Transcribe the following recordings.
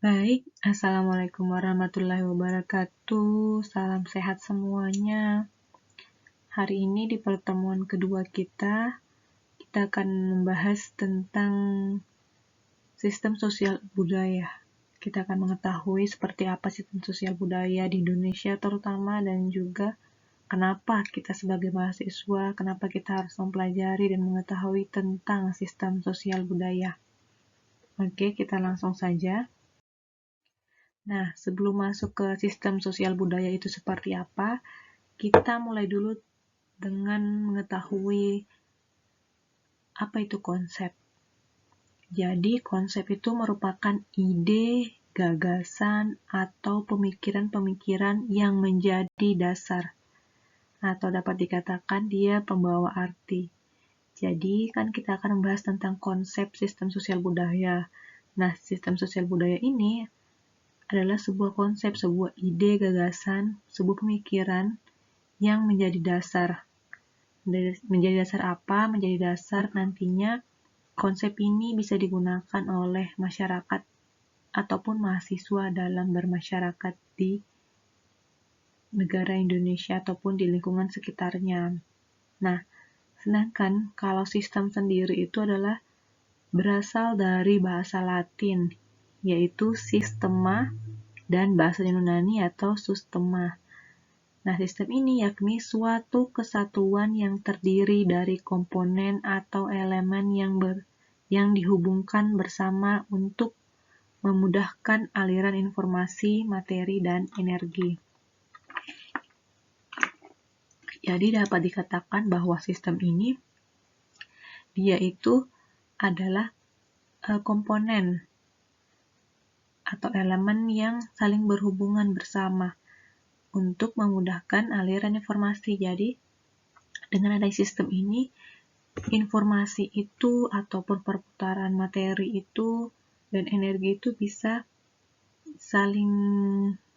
Baik, Assalamualaikum warahmatullahi wabarakatuh. Salam sehat semuanya. Hari ini di pertemuan kedua kita akan membahas tentang sistem sosial budaya. Kita akan mengetahui seperti apa sistem sosial budaya di Indonesia terutama dan juga kenapa kita sebagai mahasiswa, kenapa kita harus mempelajari dan mengetahui tentang sistem sosial budaya. Oke, kita langsung saja. Nah, sebelum masuk ke sistem sosial budaya itu seperti apa, kita mulai dulu dengan mengetahui apa itu konsep. Jadi, konsep itu merupakan ide, gagasan, atau pemikiran-pemikiran yang menjadi dasar, atau dapat dikatakan dia pembawa arti. Jadi, kan kita akan membahas tentang konsep sistem sosial budaya. Nah, sistem sosial budaya ini adalah sebuah konsep, sebuah ide, gagasan, sebuah pemikiran yang menjadi dasar. Menjadi dasar apa? Menjadi dasar nantinya konsep ini bisa digunakan oleh masyarakat ataupun mahasiswa dalam bermasyarakat di negara Indonesia ataupun di lingkungan sekitarnya. Nah, sedangkan kalau sistem sendiri itu adalah berasal dari bahasa Latin, yaitu sistema, dan bahasa Yunani atau sustema. Nah, sistem ini yakni suatu kesatuan yang terdiri dari komponen atau elemen yang dihubungkan bersama untuk memudahkan aliran informasi, materi, dan energi. Jadi dapat dikatakan bahwa sistem ini dia itu adalah komponen atau elemen yang saling berhubungan bersama untuk memudahkan aliran informasi. Jadi, dengan adanya sistem ini, informasi itu ataupun perputaran materi itu dan energi itu bisa saling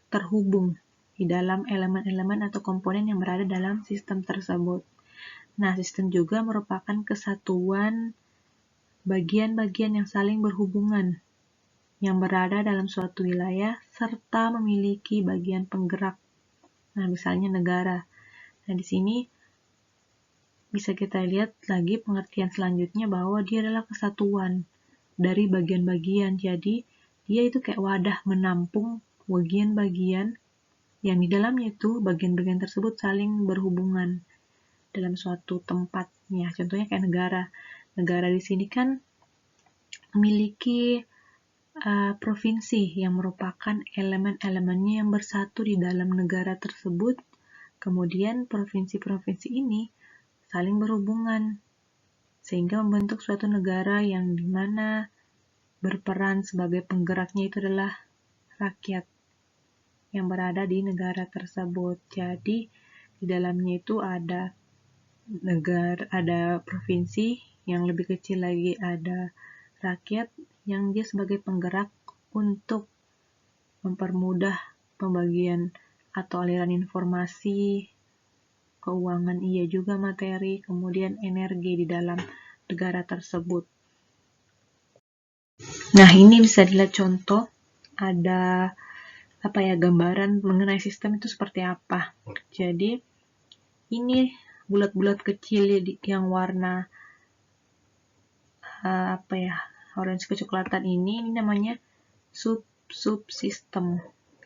terhubung di dalam elemen-elemen atau komponen yang berada dalam sistem tersebut. Nah, sistem juga merupakan kesatuan bagian-bagian yang saling berhubungan yang berada dalam suatu wilayah serta memiliki bagian penggerak. Nah, misalnya negara. Nah, di sini bisa kita lihat lagi pengertian selanjutnya bahwa dia adalah kesatuan dari bagian-bagian. Jadi, dia itu kayak wadah menampung bagian-bagian yang di dalamnya itu bagian-bagian tersebut saling berhubungan dalam suatu tempatnya. Contohnya kayak negara. Negara di sini kan memiliki provinsi yang merupakan elemen-elemennya yang bersatu di dalam negara tersebut. Kemudian provinsi-provinsi ini saling berhubungan sehingga membentuk suatu negara yang dimana berperan sebagai penggeraknya itu adalah rakyat yang berada di negara tersebut. Jadi di dalamnya itu ada provinsi, yang lebih kecil lagi ada rakyat yang dia sebagai penggerak untuk mempermudah pembagian atau aliran informasi, keuangan, iya juga materi, kemudian energi di dalam negara tersebut. Nah, ini bisa dilihat contoh, ada gambaran mengenai sistem itu seperti apa. Jadi, ini bulat-bulat kecil yang warna orange kecoklatan ini namanya subsistem.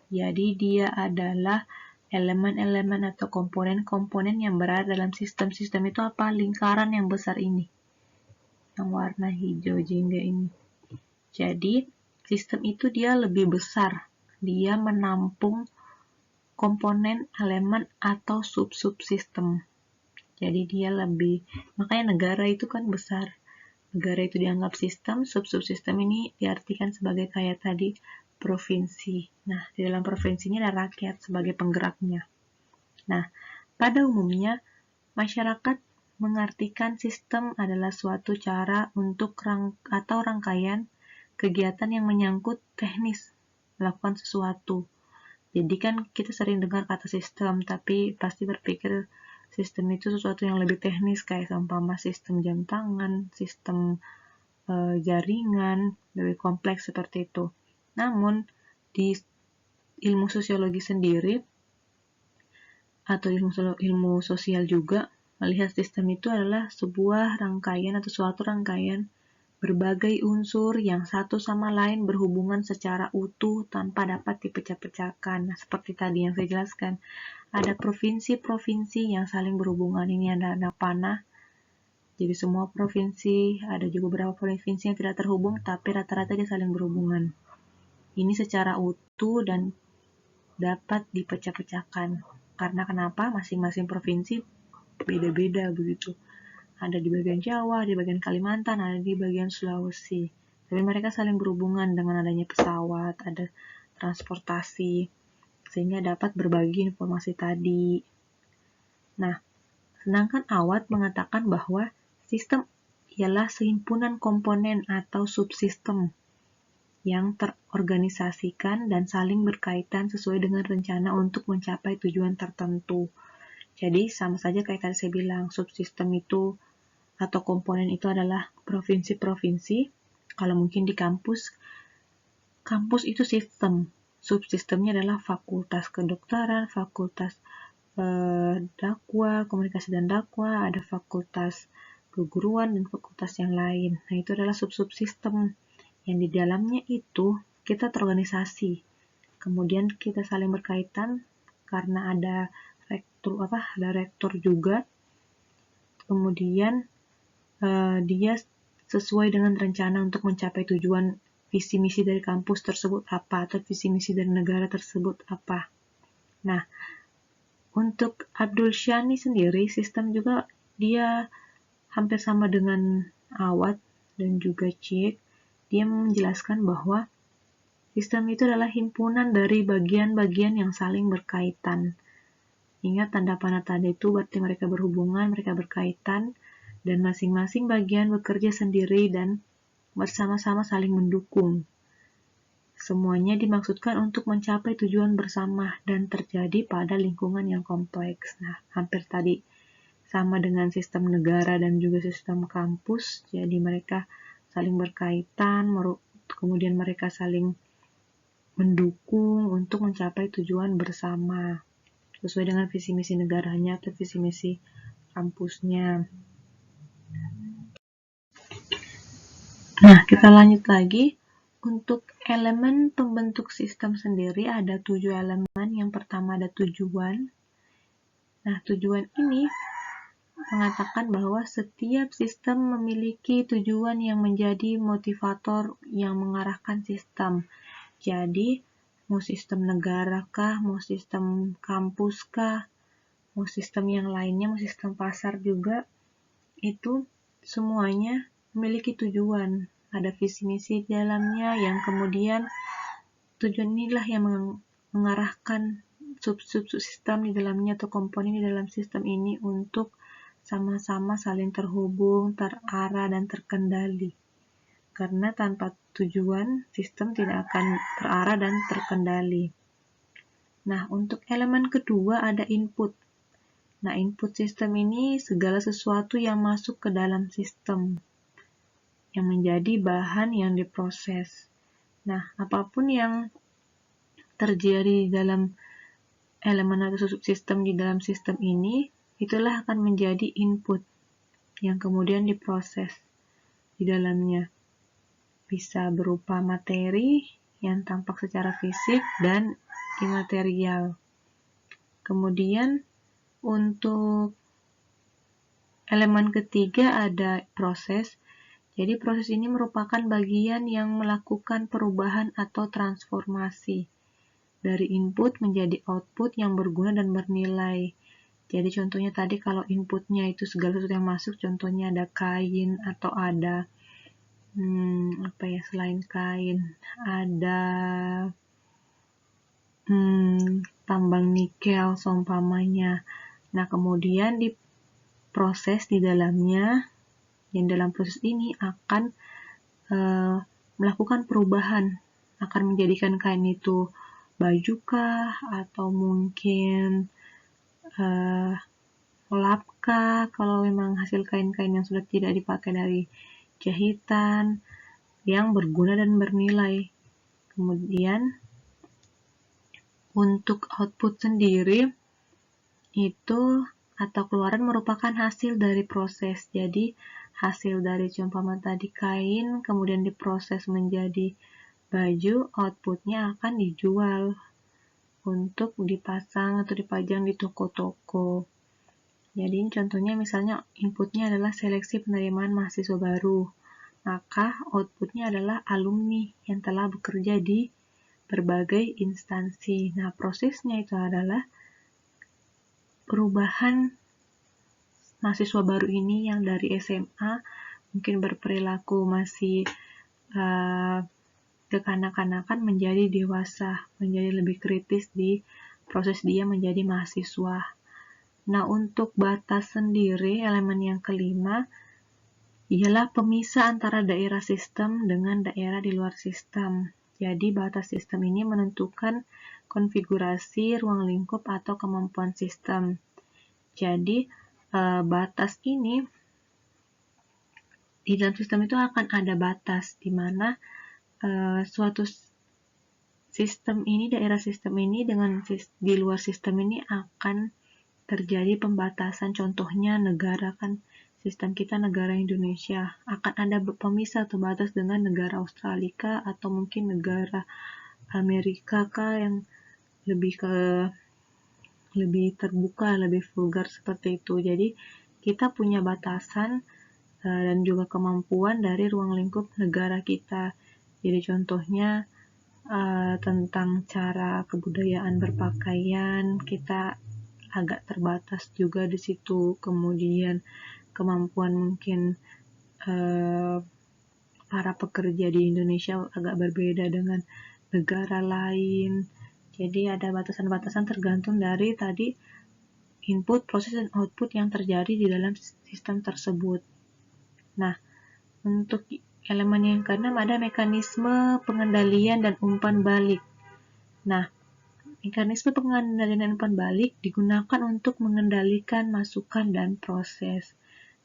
Jadi dia adalah elemen-elemen atau komponen-komponen yang berada dalam sistem-sistem itu apa? Lingkaran yang besar ini. Yang warna hijau jingga ini. Jadi sistem itu dia lebih besar. Dia menampung komponen, elemen, atau sub-subsistem. Jadi dia makanya negara itu kan besar. Negara itu dianggap sistem, sub-subsistem ini diartikan sebagai kayak tadi provinsi. Nah, di dalam provinsi ini ada rakyat sebagai penggeraknya. Nah, pada umumnya masyarakat mengartikan sistem adalah suatu cara untuk rangkaian kegiatan yang menyangkut teknis melakukan sesuatu. Jadi kan kita sering dengar kata sistem, tapi pasti berpikir sistem itu sesuatu yang lebih teknis kayak seumpama sistem jam tangan, sistem jaringan, lebih kompleks seperti itu. Namun, di ilmu sosiologi sendiri, atau ilmu sosial juga, melihat sistem itu adalah sebuah rangkaian atau suatu rangkaian berbagai unsur yang satu sama lain berhubungan secara utuh tanpa dapat dipecah-pecahkan. Nah, seperti tadi yang saya jelaskan, ada provinsi-provinsi yang saling berhubungan. Ini ada anak panah, jadi semua provinsi, ada juga beberapa provinsi yang tidak terhubung, tapi rata-rata dia saling berhubungan. Ini secara utuh dan dapat dipecah-pecahkan. Karena kenapa? Masing-masing provinsi beda-beda begitu. Ada di bagian Jawa, di bagian Kalimantan, ada di bagian Sulawesi. Tapi mereka saling berhubungan dengan adanya pesawat, ada transportasi, sehingga dapat berbagi informasi tadi. Nah, sedangkan Awad mengatakan bahwa sistem ialah sehimpunan komponen atau subsistem yang terorganisasikan dan saling berkaitan sesuai dengan rencana untuk mencapai tujuan tertentu. Jadi, sama saja kayak tadi saya bilang, subsistem itu atau komponen itu adalah provinsi-provinsi. Kalau mungkin di kampus itu sistem. Subsistemnya adalah fakultas kedokteran, fakultas dakwah, komunikasi dan dakwah, ada fakultas keguruan dan fakultas yang lain. Nah, itu adalah sub-subsistem yang di dalamnya itu kita terorganisasi. Kemudian kita saling berkaitan karena ada rektor juga. Kemudian dia sesuai dengan rencana untuk mencapai tujuan visi misi dari kampus tersebut apa, atau visi misi dari negara tersebut apa. Nah, untuk Abdul Shani sendiri, sistem juga dia hampir sama dengan Awad dan juga Cik. Dia menjelaskan bahwa sistem itu adalah himpunan dari bagian-bagian yang saling berkaitan. Ingat tanda panah tadi itu berarti mereka berhubungan, mereka berkaitan, dan masing-masing bagian bekerja sendiri dan bersama-sama saling mendukung. Semuanya dimaksudkan untuk mencapai tujuan bersama dan terjadi pada lingkungan yang kompleks. Nah, hampir tadi sama dengan sistem negara dan juga sistem kampus, jadi mereka saling berkaitan, kemudian mereka saling mendukung untuk mencapai tujuan bersama sesuai dengan visi misi negaranya atau visi misi kampusnya. Nah, kita lanjut lagi. Untuk elemen pembentuk sistem sendiri ada 7 elemen. Yang pertama ada tujuan. Nah, tujuan ini mengatakan bahwa setiap sistem memiliki tujuan yang menjadi motivator yang mengarahkan sistem. Jadi, mau sistem negara kah, mau sistem kampus kah, mau sistem yang lainnya, mau sistem pasar juga, itu semuanya memiliki tujuan. Ada visi misi di dalamnya yang kemudian tujuan inilah yang mengarahkan sub-sistem di dalamnya atau komponen di dalam sistem ini untuk sama-sama saling terhubung, terarah, dan terkendali. Karena tanpa tujuan, sistem tidak akan terarah dan terkendali. Nah, untuk elemen kedua ada input. Nah, input sistem ini segala sesuatu yang masuk ke dalam sistem, yang menjadi bahan yang diproses. Nah, apapun yang terjadi di dalam elemen atau subsistem di dalam sistem ini, itulah akan menjadi input yang kemudian diproses di dalamnya. Bisa berupa materi yang tampak secara fisik dan imaterial. Kemudian untuk elemen ketiga ada proses. Jadi proses ini merupakan bagian yang melakukan perubahan atau transformasi dari input menjadi output yang berguna dan bernilai. Jadi contohnya tadi kalau inputnya itu segala sesuatu yang masuk, contohnya ada kain atau ada selain kain, ada tambang nikel seumpamanya. Nah, kemudian diproses di dalamnya, dan dalam proses ini akan melakukan perubahan, akan menjadikan kain itu baju kah, atau mungkin lap kah, kalau memang hasil kain-kain yang sudah tidak dipakai dari jahitan, yang berguna dan bernilai. Kemudian untuk output sendiri itu atau keluaran merupakan hasil dari proses. Jadi hasil dari contohnya tadi kain kemudian diproses menjadi baju, outputnya akan dijual untuk dipasang atau dipajang di toko-toko. Jadi contohnya misalnya inputnya adalah seleksi penerimaan mahasiswa baru, maka outputnya adalah alumni yang telah bekerja di berbagai instansi. Nah, prosesnya itu adalah perubahan mahasiswa baru ini yang dari SMA mungkin berperilaku masih kekanak-kanakan menjadi dewasa, menjadi lebih kritis di proses dia menjadi mahasiswa. Nah, untuk batas sendiri, elemen yang kelima, ialah pemisah antara daerah sistem dengan daerah di luar sistem. Jadi, batas sistem ini menentukan konfigurasi ruang lingkup atau kemampuan sistem. Jadi, batas ini di dalam sistem itu akan ada batas di mana suatu sistem ini, daerah sistem ini dengan di luar sistem ini akan terjadi pembatasan. Contohnya negara, kan sistem kita negara Indonesia, akan ada pemisah atau batas dengan negara Australia atau mungkin negara Amerika yang lebih terbuka, lebih vulgar seperti itu. Jadi kita punya batasan dan juga kemampuan dari ruang lingkup negara kita. Jadi contohnya tentang cara kebudayaan berpakaian, kita agak terbatas juga di situ. Kemudian kemampuan mungkin para pekerja di Indonesia agak berbeda dengan negara lain. Jadi ada batasan-batasan tergantung dari tadi input, proses, dan output yang terjadi di dalam sistem tersebut. Nah, untuk elemen yang keenam ada mekanisme pengendalian dan umpan balik. Nah, mekanisme pengendalian dan umpan balik digunakan untuk mengendalikan masukan dan proses.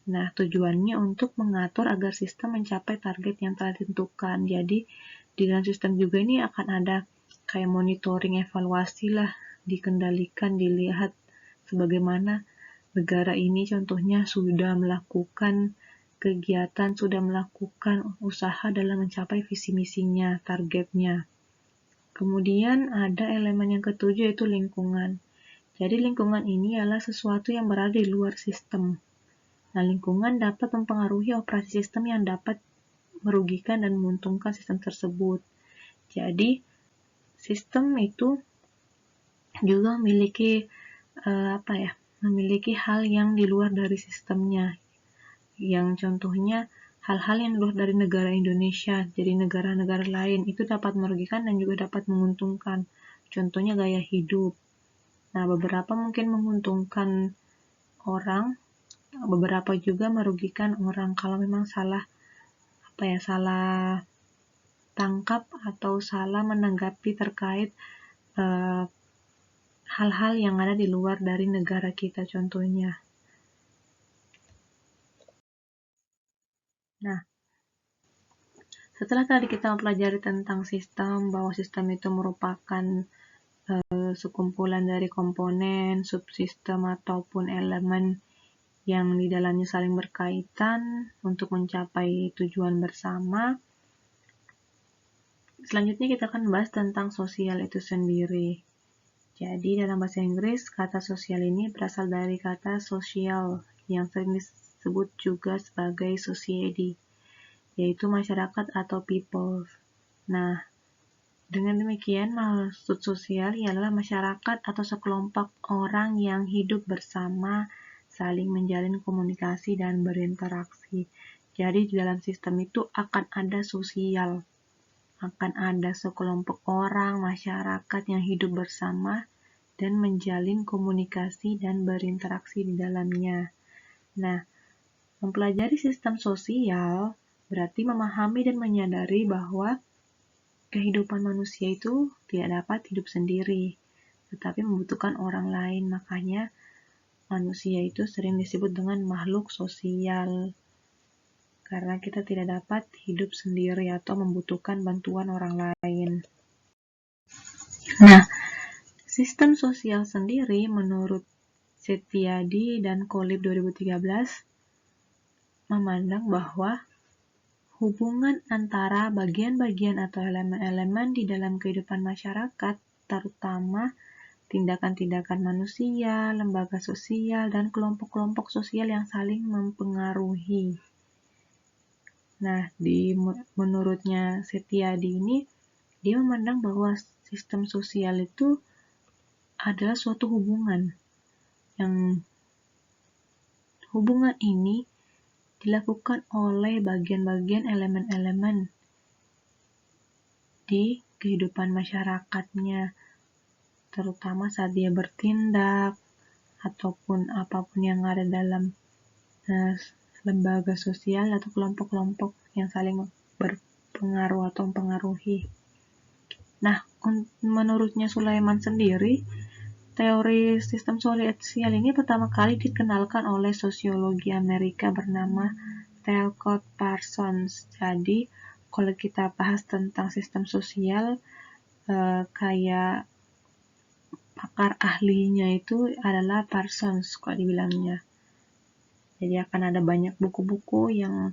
Nah, tujuannya untuk mengatur agar sistem mencapai target yang telah ditentukan. Jadi, di dalam sistem juga ini akan ada kayak monitoring, evaluasi lah, dikendalikan, dilihat sebagaimana negara ini contohnya sudah melakukan kegiatan, sudah melakukan usaha dalam mencapai visi misinya, targetnya. Kemudian ada elemen yang ketujuh yaitu lingkungan. Jadi lingkungan ini adalah sesuatu yang berada di luar sistem. Nah, lingkungan dapat mempengaruhi operasi sistem yang dapat merugikan dan menguntungkan sistem tersebut. Jadi, sistem itu juga memiliki memiliki hal yang di luar dari sistemnya. Yang contohnya hal-hal yang di luar dari negara Indonesia, jadi negara-negara lain itu dapat merugikan dan juga dapat menguntungkan. Contohnya gaya hidup. Nah, beberapa mungkin menguntungkan orang, beberapa juga merugikan orang kalau memang salah tangkap atau salah menanggapi terkait hal-hal yang ada di luar dari negara kita contohnya. Nah, setelah tadi kita mempelajari tentang sistem, bahwa sistem itu merupakan sekumpulan dari komponen, subsistem ataupun elemen yang di dalamnya saling berkaitan untuk mencapai tujuan bersama. Selanjutnya kita akan membahas tentang sosial itu sendiri. Jadi dalam bahasa Inggris, kata sosial ini berasal dari kata social yang sering disebut juga sebagai society, yaitu masyarakat atau people. Nah, dengan demikian maksud sosial ialah masyarakat atau sekelompok orang yang hidup bersama, saling menjalin komunikasi dan berinteraksi. Jadi di dalam sistem itu akan ada sosial, akan ada sekelompok orang, masyarakat yang hidup bersama dan menjalin komunikasi dan berinteraksi di dalamnya. Nah, mempelajari sistem sosial berarti memahami dan menyadari bahwa kehidupan manusia itu tidak dapat hidup sendiri, tetapi membutuhkan orang lain. Makanya manusia itu sering disebut dengan makhluk sosial, karena kita tidak dapat hidup sendiri atau membutuhkan bantuan orang lain. Nah, sistem sosial sendiri menurut Setiadi dan Kolib 2013 memandang bahwa hubungan antara bagian-bagian atau elemen-elemen di dalam kehidupan masyarakat, terutama tindakan-tindakan manusia, lembaga sosial, dan kelompok-kelompok sosial yang saling mempengaruhi. Nah, menurutnya Setiadi ini, dia memandang bahwa sistem sosial itu adalah suatu hubungan yang hubungan ini dilakukan oleh bagian-bagian elemen-elemen di kehidupan masyarakatnya, terutama saat dia bertindak ataupun apapun yang ada dalam lembaga sosial atau kelompok-kelompok yang saling berpengaruh atau mempengaruhi. Nah, menurutnya Sulaiman sendiri, teori sistem sosial ini pertama kali dikenalkan oleh sosiologi Amerika bernama Talcott Parsons. Jadi, kalau kita bahas tentang sistem sosial, kayak pakar ahlinya itu adalah Parsons, kalau dibilangnya. Jadi akan ada banyak buku-buku yang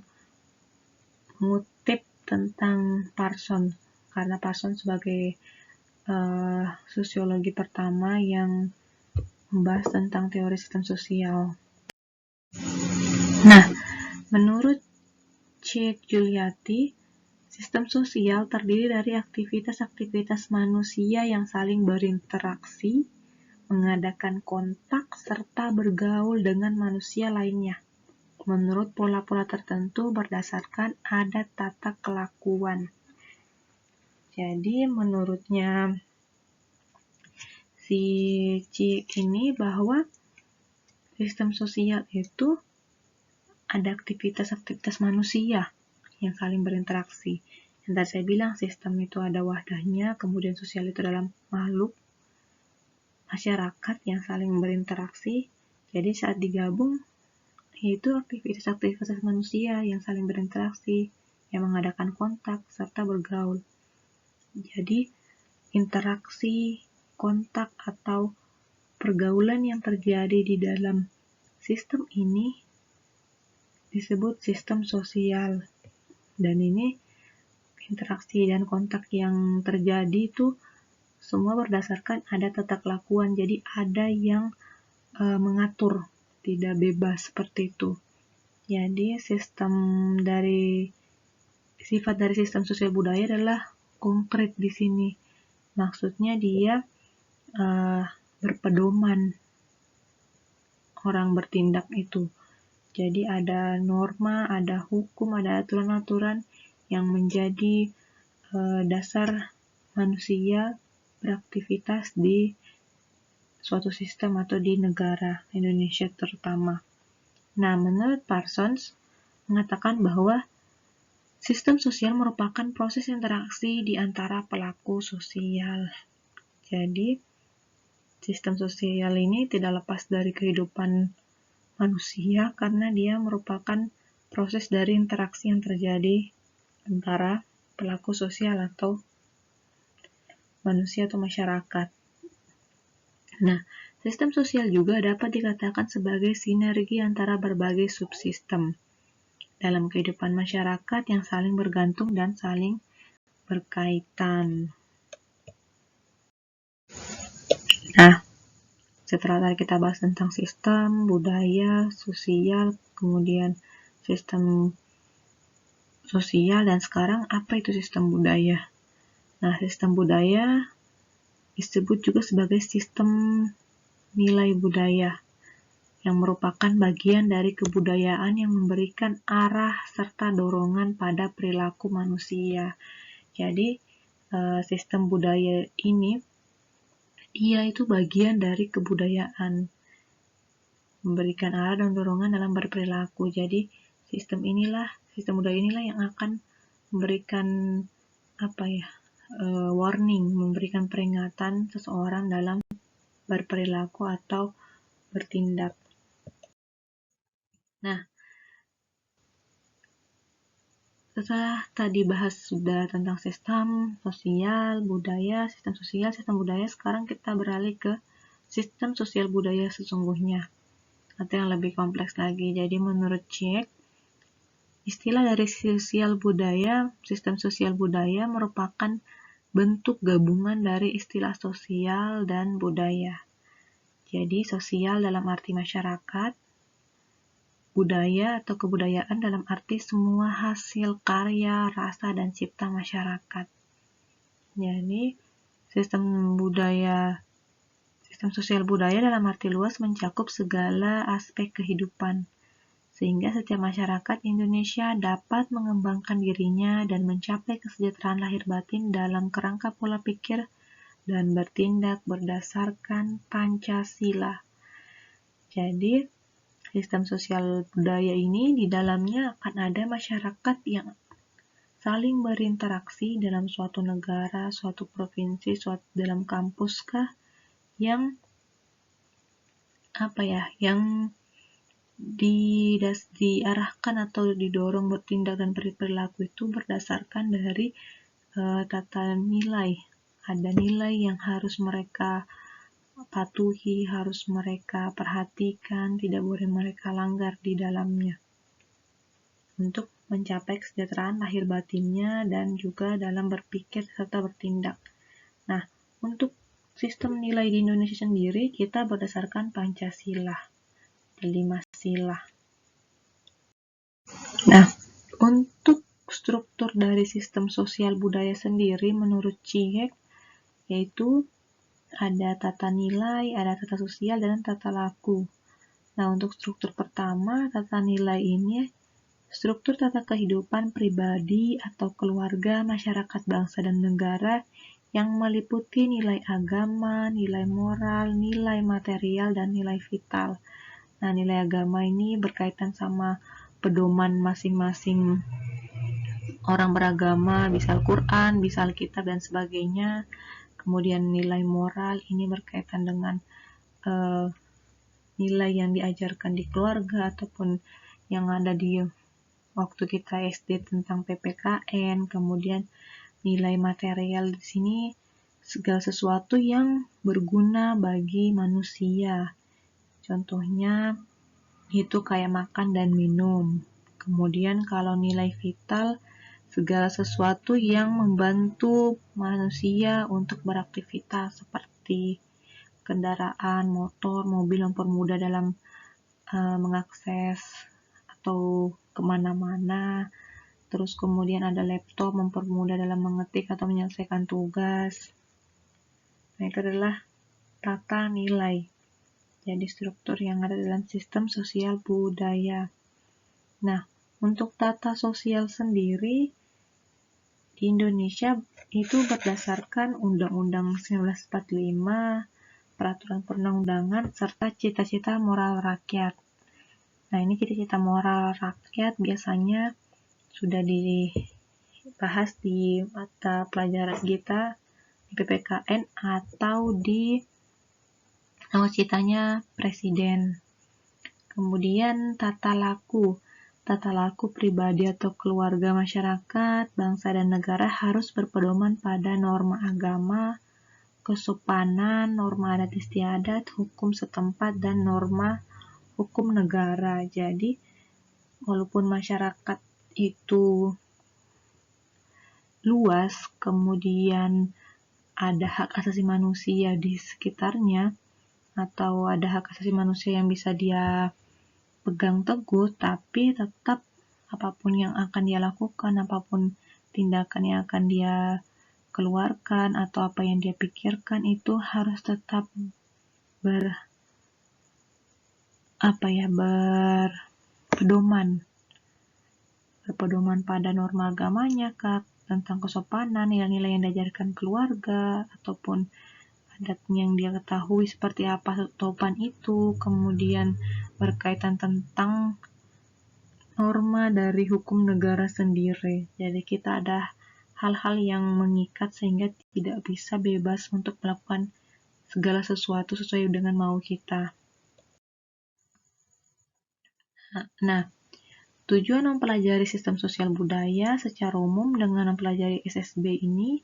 mengutip tentang Parsons, karena Parsons sebagai sosiologi pertama yang membahas tentang teori sistem sosial. Nah, menurut C. Giulietti, sistem sosial terdiri dari aktivitas-aktivitas manusia yang saling berinteraksi, mengadakan kontak, serta bergaul dengan manusia lainnya menurut pola-pola tertentu berdasarkan adat tata kelakuan. Jadi menurutnya si C ini bahwa sistem sosial itu ada aktivitas-aktivitas manusia yang saling berinteraksi. Yang tadi saya bilang sistem itu ada wahdahnya, kemudian sosial itu dalam makhluk masyarakat yang saling berinteraksi. Jadi saat digabung yaitu aktivitas-aktivitas manusia yang saling berinteraksi, yang mengadakan kontak, serta bergaul. Jadi, interaksi, kontak, atau pergaulan yang terjadi di dalam sistem ini disebut sistem sosial. Dan ini interaksi dan kontak yang terjadi itu semua berdasarkan ada tata kelakuan. Jadi, ada yang mengatur, tidak bebas seperti itu. Jadi sifat dari sistem sosial budaya adalah konkret di sini. Maksudnya dia berpedoman orang bertindak itu. Jadi ada norma, ada hukum, ada aturan-aturan yang menjadi dasar manusia beraktivitas di suatu sistem atau di negara Indonesia terutama. Nah, menurut Parsons mengatakan bahwa sistem sosial merupakan proses interaksi di antara pelaku sosial. Jadi, sistem sosial ini tidak lepas dari kehidupan manusia karena dia merupakan proses dari interaksi yang terjadi antara pelaku sosial atau manusia atau masyarakat. Nah, sistem sosial juga dapat dikatakan sebagai sinergi antara berbagai subsistem dalam kehidupan masyarakat yang saling bergantung dan saling berkaitan. Nah, setelah tadi kita bahas tentang sistem, budaya, sosial, kemudian sistem sosial, dan sekarang apa itu sistem budaya? Nah, sistem budaya disebut juga sebagai sistem nilai budaya yang merupakan bagian dari kebudayaan yang memberikan arah serta dorongan pada perilaku manusia. Jadi, sistem budaya ini dia itu bagian dari kebudayaan, memberikan arah dan dorongan dalam berperilaku. Jadi, sistem budaya inilah yang akan memberikan warning, memberikan peringatan seseorang dalam berperilaku atau bertindak. Nah, Setelah tadi bahas sudah tentang sistem sosial, budaya, sistem budaya, sekarang kita beralih ke sistem sosial budaya sesungguhnya, atau yang lebih kompleks lagi. Jadi menurut Cech, istilah dari sistem sosial budaya merupakan bentuk gabungan dari istilah sosial dan budaya. Jadi sosial dalam arti masyarakat, budaya atau kebudayaan dalam arti semua hasil karya, rasa, dan cipta masyarakat. Jadi, sistem sosial budaya dalam arti luas mencakup segala aspek kehidupan, sehingga setiap masyarakat Indonesia dapat mengembangkan dirinya dan mencapai kesejahteraan lahir batin dalam kerangka pola pikir dan bertindak berdasarkan Pancasila. Jadi, sistem sosial budaya ini di dalamnya akan ada masyarakat yang saling berinteraksi dalam suatu negara, suatu provinsi, dalam kampus kah, yang diarahkan atau didorong bertindak dan berperilaku itu berdasarkan dari tata nilai. Ada nilai yang harus mereka patuhi, harus mereka perhatikan, tidak boleh mereka langgar di dalamnya untuk mencapai kesejahteraan lahir batinnya dan juga dalam berpikir serta bertindak. Nah, untuk sistem nilai di Indonesia sendiri kita berdasarkan Pancasila, 5 sila. Nah, untuk struktur dari sistem sosial budaya sendiri menurut Cech yaitu ada tata nilai, ada tata sosial, dan tata laku. Nah, untuk struktur pertama, tata nilai ini struktur tata kehidupan pribadi atau keluarga, masyarakat, bangsa, dan negara yang meliputi nilai agama, nilai moral, nilai material, dan nilai vital. Nah, nilai agama ini berkaitan sama pedoman masing-masing orang beragama, bisa Al-Quran, bisa Alkitab, dan sebagainya. Kemudian nilai moral ini berkaitan dengan nilai yang diajarkan di keluarga ataupun yang ada di waktu kita SD tentang PPKN. Kemudian nilai material di sini segala sesuatu yang berguna bagi manusia. Contohnya itu kayak makan dan minum. Kemudian kalau nilai vital, segala sesuatu yang membantu manusia untuk beraktivitas seperti kendaraan, motor, mobil mempermudah dalam mengakses atau kemana-mana. Terus kemudian ada laptop mempermudah dalam mengetik atau menyelesaikan tugas. Nah, itu adalah tata nilai. Jadi struktur yang ada dalam sistem sosial budaya. Nah, untuk tata sosial sendiri di Indonesia itu berdasarkan Undang-Undang 1945, Peraturan Perundang-undangan, serta cita-cita moral rakyat. Nah, ini cita-cita moral rakyat biasanya sudah dibahas di mata pelajaran kita di PPKN atau di nawacitanya Presiden. Kemudian tata laku pribadi atau keluarga, masyarakat, bangsa, dan negara harus berpedoman pada norma agama, kesopanan, norma adat istiadat, hukum setempat, dan norma hukum negara. Jadi, walaupun masyarakat itu luas, kemudian ada hak asasi manusia di sekitarnya, atau ada hak asasi manusia yang bisa dia pegang teguh, tapi tetap apapun yang akan dia lakukan, apapun tindakan yang akan dia keluarkan atau apa yang dia pikirkan itu harus tetap berpedoman pada norma agamanya, tentang kesopanan, nilai-nilai yang diajarkan keluarga ataupun adat yang dia ketahui seperti apa sopan itu, kemudian berkaitan tentang norma dari hukum negara sendiri. Jadi kita ada hal-hal yang mengikat sehingga tidak bisa bebas untuk melakukan segala sesuatu sesuai dengan mau kita. Nah, Tujuan mempelajari sistem sosial budaya secara umum dengan mempelajari SSB ini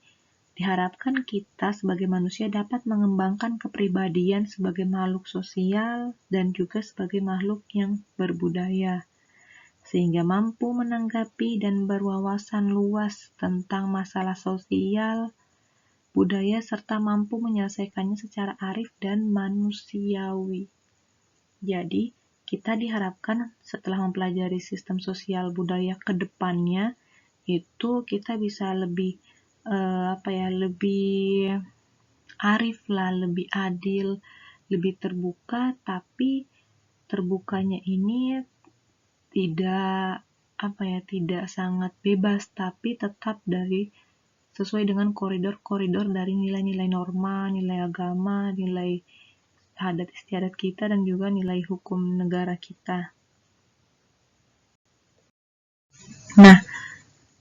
diharapkan kita sebagai manusia dapat mengembangkan kepribadian sebagai makhluk sosial dan juga sebagai makhluk yang berbudaya, sehingga mampu menanggapi dan berwawasan luas tentang masalah sosial, budaya, serta mampu menyelesaikannya secara arif dan manusiawi. Jadi, kita diharapkan setelah mempelajari sistem sosial budaya ke depannya, itu kita bisa lebih lebih arif lah, lebih adil, lebih terbuka, tapi terbukanya ini tidak tidak sangat bebas, tapi tetap sesuai dengan koridor-koridor dari nilai-nilai norma, nilai agama, nilai adat istiadat kita, dan juga nilai hukum negara kita. Nah,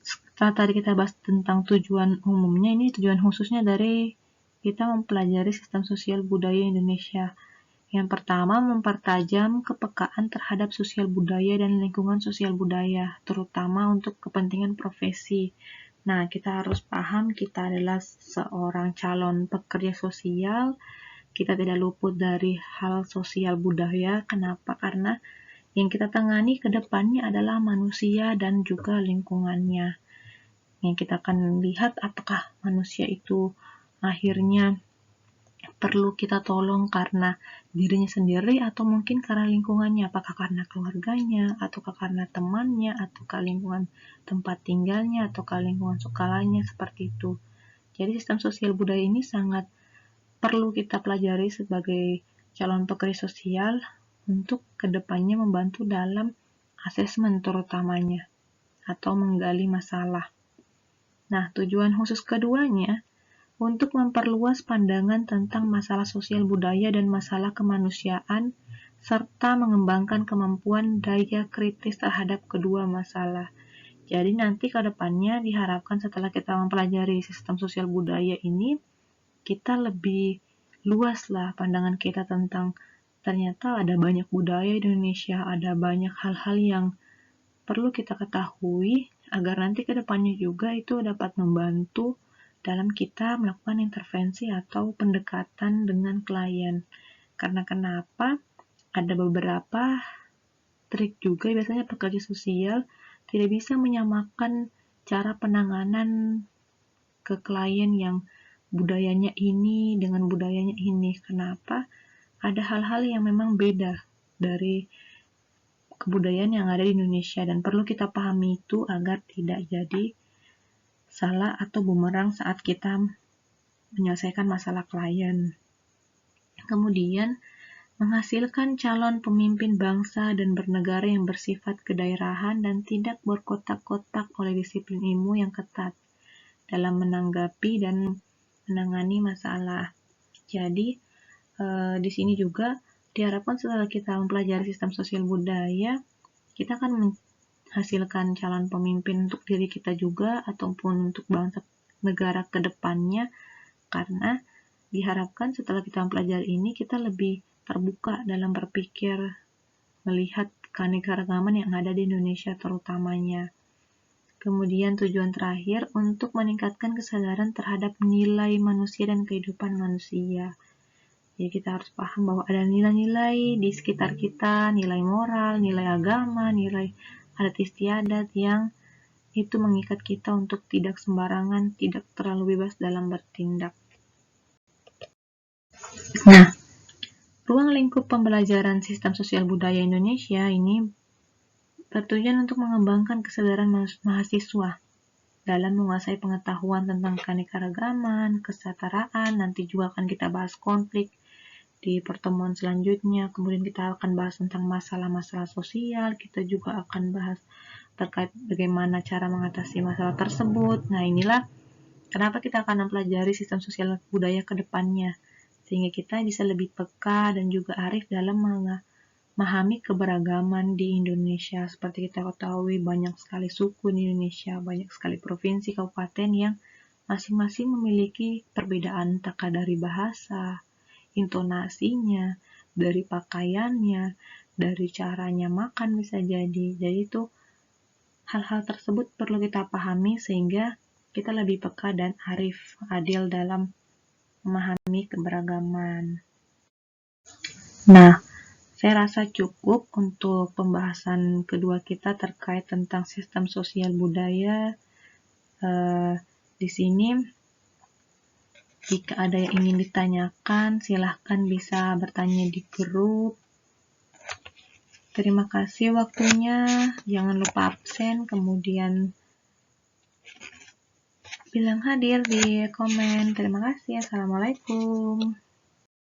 setelah tadi kita bahas tentang tujuan umumnya, ini tujuan khususnya dari kita mempelajari sistem sosial budaya Indonesia. Yang pertama, mempertajam kepekaan terhadap sosial budaya dan lingkungan sosial budaya, terutama untuk kepentingan profesi. Nah, kita harus paham kita adalah seorang calon pekerja sosial, kita tidak luput dari hal sosial budaya. Kenapa? Karena yang kita tangani ke depannya adalah manusia dan juga lingkungannya. Yang kita akan lihat apakah manusia itu akhirnya perlu kita tolong karena dirinya sendiri atau mungkin karena lingkungannya, apakah karena keluarganya, ataukah karena temannya, ataukah lingkungan tempat tinggalnya, ataukah lingkungan sekolahnya, seperti itu. Jadi sistem sosial budaya ini sangat perlu kita pelajari sebagai calon pekerja sosial untuk kedepannya membantu dalam asesmen terutamanya atau menggali masalah. Nah, tujuan khusus keduanya untuk memperluas pandangan tentang masalah sosial budaya dan masalah kemanusiaan serta mengembangkan kemampuan daya kritis terhadap kedua masalah. Jadi nanti ke depannya diharapkan setelah kita mempelajari sistem sosial budaya ini, kita lebih luas lah pandangan kita tentang ternyata ada banyak budaya di Indonesia, ada banyak hal-hal yang perlu kita ketahui agar nanti ke depannya juga itu dapat membantu dalam kita melakukan intervensi atau pendekatan dengan klien. Karena kenapa? Ada beberapa trik juga biasanya pekerja sosial tidak bisa menyamakan cara penanganan ke klien yang budayanya ini dengan budayanya ini. Kenapa? Ada hal-hal yang memang beda dari kebudayaan yang ada di Indonesia dan perlu kita pahami itu agar tidak jadi salah atau bumerang saat kita menyelesaikan masalah klien. Kemudian, menghasilkan calon pemimpin bangsa dan bernegara yang bersifat kedaerahan dan tidak berkotak-kotak oleh disiplin ilmu yang ketat dalam menanggapi dan menangani masalah. Jadi, di sini juga diharapkan setelah kita mempelajari sistem sosial budaya, kita akan menghasilkan calon pemimpin untuk diri kita juga ataupun untuk bangsa negara ke depannya, karena diharapkan setelah kita mempelajari ini kita lebih terbuka dalam berpikir melihat keanekaragaman yang ada di Indonesia terutamanya. Kemudian tujuan terakhir untuk meningkatkan kesadaran terhadap nilai manusia dan kehidupan manusia. Jadi kita harus paham bahwa ada nilai-nilai di sekitar kita, nilai moral, nilai agama, nilai adat istiadat yang itu mengikat kita untuk tidak sembarangan, tidak terlalu bebas dalam bertindak. Nah, ruang lingkup pembelajaran sistem sosial budaya Indonesia ini bertujuan untuk mengembangkan kesadaran mahasiswa dalam menguasai pengetahuan tentang keanekaragaman, kesetaraan. Nanti juga akan kita bahas konflik di pertemuan selanjutnya. Kemudian kita akan bahas tentang masalah-masalah sosial. Kita juga akan bahas terkait bagaimana cara mengatasi masalah tersebut. Nah, inilah kenapa kita akan mempelajari sistem sosial budaya ke depannya, sehingga kita bisa lebih peka dan juga arif dalam memahami keberagaman di Indonesia. Seperti kita ketahui, banyak sekali suku di Indonesia, banyak sekali provinsi, kabupaten yang masing-masing memiliki perbedaan, entah dari bahasa, intonasinya, dari pakaiannya, dari caranya makan bisa jadi. Jadi itu hal-hal tersebut perlu kita pahami sehingga kita lebih peka dan arif, adil dalam memahami keberagaman. Nah, saya rasa cukup untuk pembahasan kedua kita terkait tentang sistem sosial budaya. Di sini, jika ada yang ingin ditanyakan, silahkan bisa bertanya di grup. Terima kasih waktunya, jangan lupa absen, kemudian bilang hadir di komen. Terima kasih, assalamualaikum.